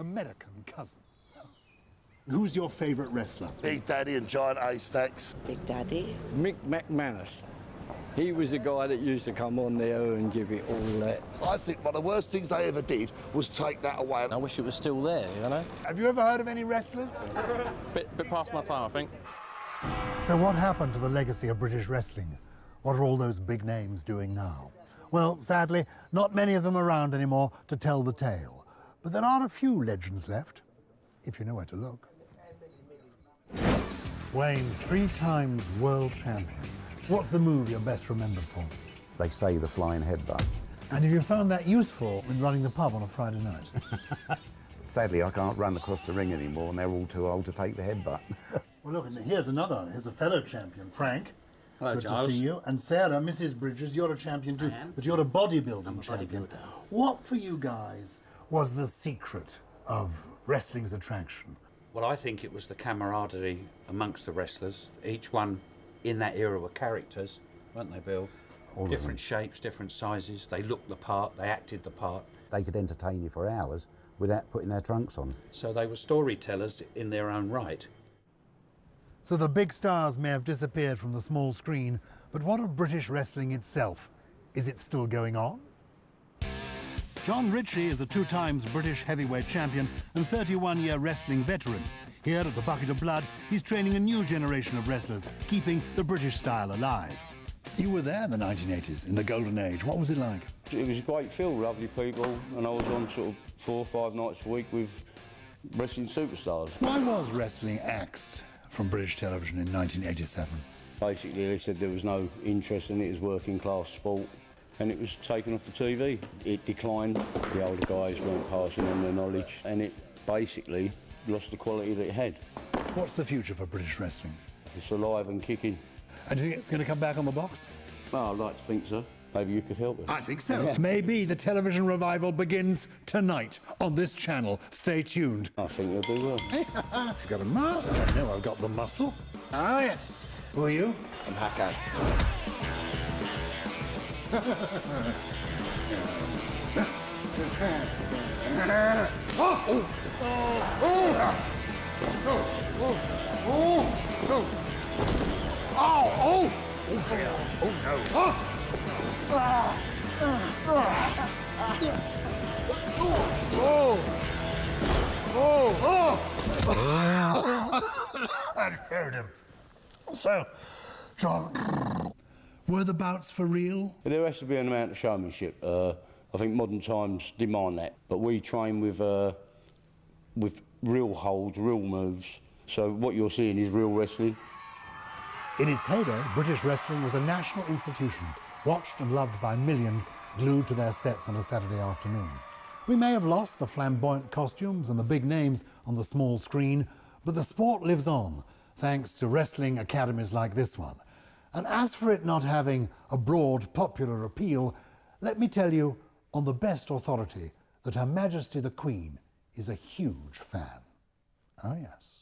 American cousin. Who's your favourite wrestler? Big Daddy and Giant Haystacks. Big Daddy. Mick McManus. He was the guy that used to come on there and give it all that. I think one of the worst things they ever did was take that away. I wish it was still there, you know? Have you ever heard of any wrestlers? Bit past my time, I think. So what happened to the legacy of British wrestling? What are all those big names doing now? Well, sadly, not many of them around anymore to tell the tale. But there are a few legends left, if you know where to look. Wayne, 3 times world champion. What's the move you're best remembered for? They say the flying headbutt. And have you found that useful when running the pub on a Friday night? Sadly, I can't run across the ring anymore, and they're all too old to take the headbutt. Well, look, here's a fellow champion, Frank. Hello, Good Giles. to see you. And Sarah, Mrs. Bridges, you're a champion too, but you're a bodybuilding champion. What for you guys was the secret of wrestling's attraction? Well, I think it was the camaraderie amongst the wrestlers. Each one in that era were characters, weren't they, Bill? All different shapes, different sizes. They looked the part, they acted the part. They could entertain you for hours without putting their trunks on. So they were storytellers in their own right. So the big stars may have disappeared from the small screen, but what of British wrestling itself? Is it still going on? John Ritchie is a 2 times British heavyweight champion and 31-year wrestling veteran. Here at the Bucket of Blood, he's training a new generation of wrestlers, keeping the British style alive. You were there in the 1980s, in the golden age. What was it like? It was a great feel, lovely people, and I was on sort of 4 or 5 nights a week with wrestling superstars. Why was wrestling axed from British television in 1987? Basically, they said there was no interest in it as working class sport, and it was taken off the TV. It declined. The older guys weren't passing on their knowledge, and it basically lost the quality that it had. What's the future for British wrestling? It's alive and kicking. And do you think it's going to come back on the box? Well, I'd like to think so. Maybe you could help it. I think so. Maybe the television revival begins tonight on this channel. Stay tuned. I think you'll do well. You've got a mask. I know I've got the muscle. Ah, yes. Who are you? I'm Hakan. That hurt him. So, John, were the bouts for real? There has to be an amount of showmanship. I think modern times demand that, but we train with real holds, real moves. So what you're seeing is real wrestling. In its heyday, British wrestling was a national institution, watched and loved by millions, glued to their sets on a Saturday afternoon. We may have lost the flamboyant costumes and the big names on the small screen, but the sport lives on, thanks to wrestling academies like this one. And as for it not having a broad popular appeal, let me tell you on the best authority that Her Majesty the Queen is a huge fan. Oh yes.